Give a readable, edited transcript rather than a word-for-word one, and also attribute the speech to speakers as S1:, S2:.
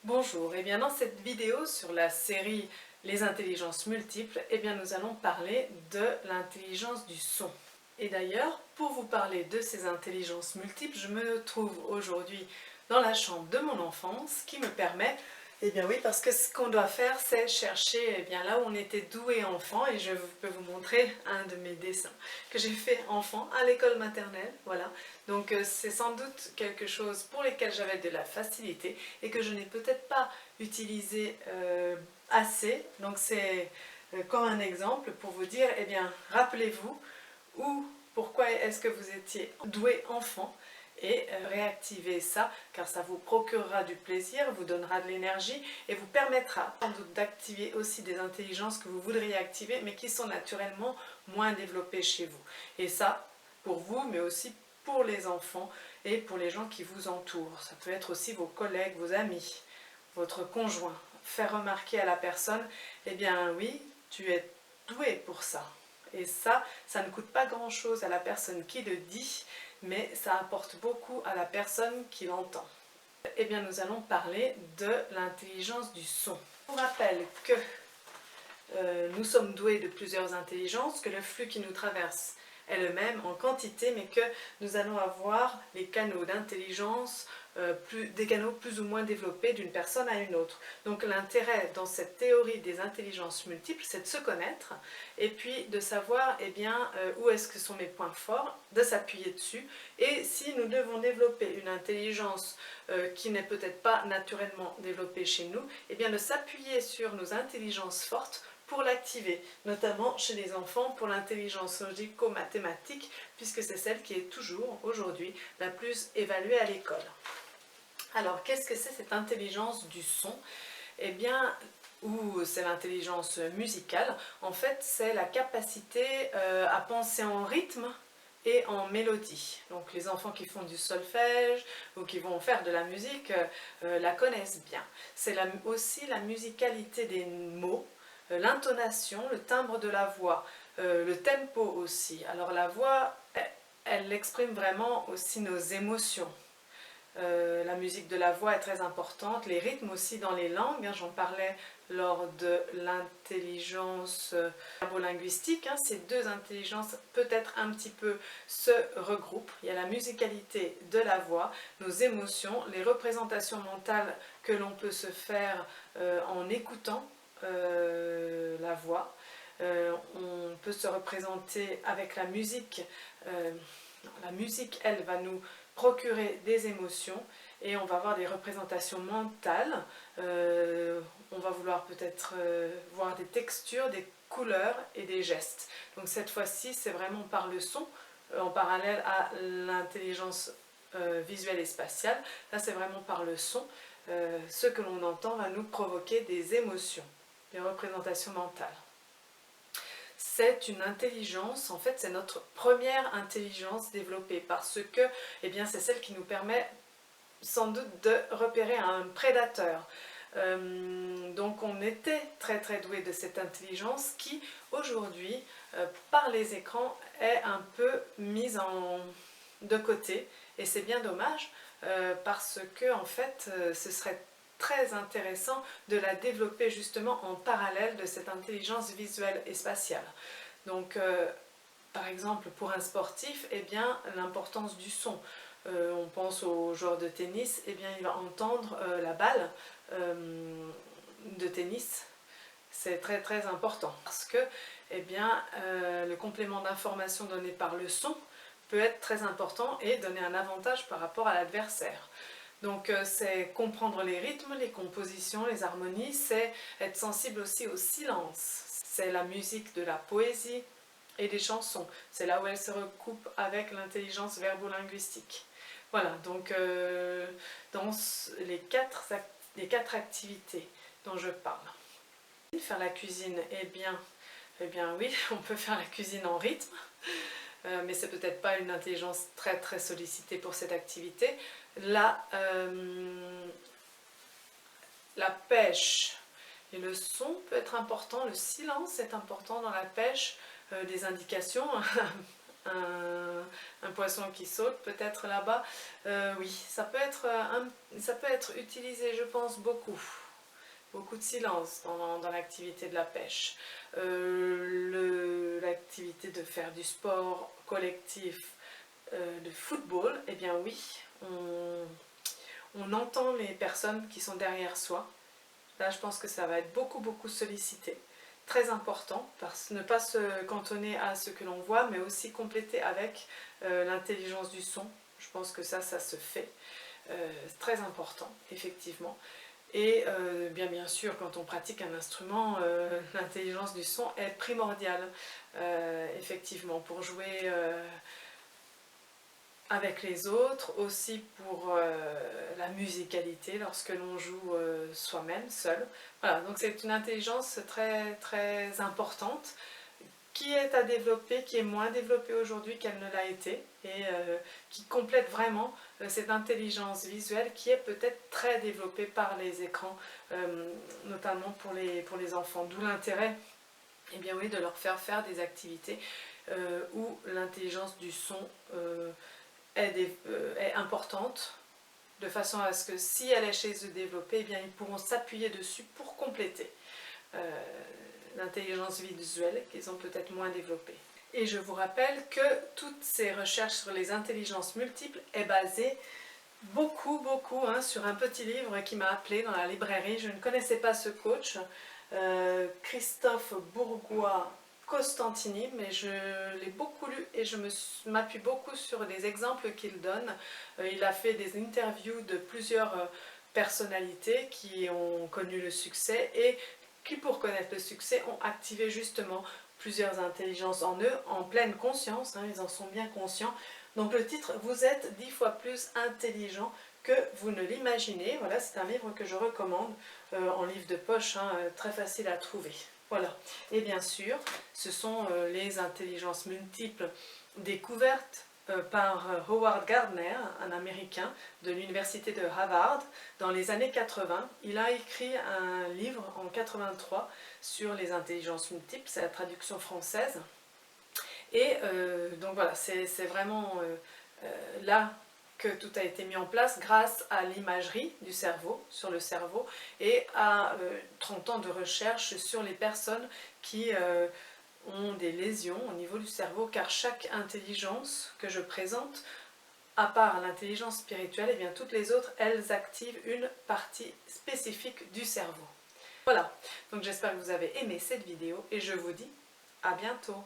S1: Bonjour, et bien dans cette vidéo sur la série Les intelligences multiples, nous allons parler de l'intelligence du son. Et d'ailleurs, pour vous parler de ces intelligences multiples, je me trouve aujourd'hui dans la chambre de mon enfance qui me permet, parce que ce qu'on doit faire, c'est chercher là où on était doué enfant, et je peux vous montrer un de mes dessins que j'ai fait enfant à l'école maternelle, voilà. Donc c'est sans doute quelque chose pour lequel j'avais de la facilité et que je n'ai peut-être pas utilisé assez. Donc c'est comme un exemple pour vous dire, rappelez-vous ou pourquoi est-ce que vous étiez doué enfant et réactivez ça car ça vous procurera du plaisir, vous donnera de l'énergie et vous permettra sans doute d'activer aussi des intelligences que vous voudriez activer mais qui sont naturellement moins développées chez vous. Et ça, pour vous, mais aussi pour les enfants et pour les gens qui vous entourent. Ça peut être aussi vos collègues, vos amis, votre conjoint. Faire remarquer à la personne, oui, tu es doué pour ça. Et ça ne coûte pas grand-chose à la personne qui le dit, mais ça apporte beaucoup à la personne qui l'entend. Nous allons parler de l'intelligence du son. Je vous rappelle que nous sommes doués de plusieurs intelligences, que le flux qui nous traverse est le même en quantité, mais que nous allons avoir les canaux d'intelligence, des canaux plus ou moins développés d'une personne à une autre. Donc l'intérêt dans cette théorie des intelligences multiples, c'est de se connaître et puis de savoir où est-ce que sont mes points forts, de s'appuyer dessus. Et si nous devons développer une intelligence qui n'est peut-être pas naturellement développée chez nous, de s'appuyer sur nos intelligences fortes pour l'activer, notamment chez les enfants pour l'intelligence logico-mathématique, puisque c'est celle qui est toujours aujourd'hui la plus évaluée à l'école. Alors, qu'est-ce que c'est cette intelligence du son? Ou c'est l'intelligence musicale. En fait, c'est la capacité à penser en rythme et en mélodie. Donc les enfants qui font du solfège ou qui vont faire de la musique la connaissent bien. C'est aussi la musicalité des mots, l'intonation, le timbre de la voix, le tempo aussi. Alors la voix, elle exprime vraiment aussi nos émotions. La musique de la voix est très importante, les rythmes aussi dans les langues, j'en parlais lors de l'intelligence linguistique, ces deux intelligences peut-être un petit peu se regroupent. Il y a la musicalité de la voix, nos émotions, les représentations mentales que l'on peut se faire en écoutant la voix. On peut se représenter avec la musique. La musique, elle, va nous procurer des émotions et on va avoir des représentations mentales. On va vouloir peut-être voir des textures, des couleurs et des gestes. Donc cette fois-ci, c'est vraiment par le son, en parallèle à l'intelligence visuelle et spatiale. Là, c'est vraiment par le son. Ce que l'on entend va nous provoquer des émotions, des représentations mentales. C'est une intelligence, en fait c'est notre première intelligence développée parce que c'est celle qui nous permet sans doute de repérer un prédateur. Donc on était très très doué de cette intelligence qui aujourd'hui par les écrans est un peu mise de côté et c'est bien dommage parce que en fait ce serait très intéressant de la développer justement en parallèle de cette intelligence visuelle et spatiale. Donc par exemple pour un sportif, l'importance du son. On pense au joueur de tennis, il va entendre la balle de tennis. C'est très très important parce que le complément d'information donné par le son peut être très important et donner un avantage par rapport à l'adversaire. Donc c'est comprendre les rythmes, les compositions, les harmonies, c'est être sensible aussi au silence. C'est la musique de la poésie et des chansons. C'est là où elle se recoupe avec l'intelligence verbo-linguistique. Voilà, donc dans les quatre activités dont je parle. Faire la cuisine, oui, on peut faire la cuisine en rythme, mais c'est peut-être pas une intelligence très très sollicitée pour cette activité. La pêche et le son peut être important, le silence est important dans la pêche, des indications, un poisson qui saute peut-être là-bas. Oui, ça peut être utilisé, je pense, beaucoup. Beaucoup de silence dans l'activité de la pêche. L'activité de faire du sport collectif, de football, eh bien oui, on entend les personnes qui sont derrière soi. Là, je pense que ça va être beaucoup sollicité. Très important, parce que ne pas se cantonner à ce que l'on voit, mais aussi compléter avec l'intelligence du son. Je pense que ça se fait. C'est très important, effectivement. Et bien sûr, quand on pratique un instrument, l'intelligence du son est primordiale, effectivement, pour jouer avec les autres, aussi pour la musicalité lorsque l'on joue soi-même, seul. Voilà, donc c'est une intelligence très importante qui est à développer, qui est moins développée aujourd'hui qu'elle ne l'a été, et qui complète vraiment cette intelligence visuelle qui est peut-être très développée par les écrans, notamment pour les enfants. D'où l'intérêt, eh bien oui, de leur faire des activités où l'intelligence du son est importante, de façon à ce que si elle est chez eux développée, eh bien ils pourront s'appuyer dessus pour compléter l'intelligence visuelle qu'ils ont peut-être moins développée. Et je vous rappelle que toutes ces recherches sur les intelligences multiples est basée beaucoup sur un petit livre qui m'a appelé dans la librairie. Je ne connaissais pas ce coach, Christophe Bourgois Costantini, mais je l'ai beaucoup lu et je m'appuie beaucoup sur les exemples qu'il donne. Il a fait des interviews de plusieurs personnalités qui ont connu le succès et qui, pour connaître le succès, ont activé justement plusieurs intelligences en eux, en pleine conscience, hein, ils en sont bien conscients. Donc le titre, vous êtes 10 fois plus intelligent que vous ne l'imaginez. Voilà, c'est un livre que je recommande en livre de poche, hein, très facile à trouver. Voilà. Et bien sûr, ce sont les intelligences multiples découvertes par Howard Gardner, un Américain de l'université de Harvard, dans les années 80. Il a écrit un livre en 83 sur les intelligences multiples, c'est la traduction française. Et donc voilà, c'est vraiment là que tout a été mis en place grâce à l'imagerie du cerveau, sur le cerveau, et à 30 ans de recherche sur les personnes qui ont des lésions au niveau du cerveau, car chaque intelligence que je présente, à part l'intelligence spirituelle, et bien toutes les autres, elles activent une partie spécifique du cerveau. Voilà, donc j'espère que vous avez aimé cette vidéo et je vous dis à bientôt.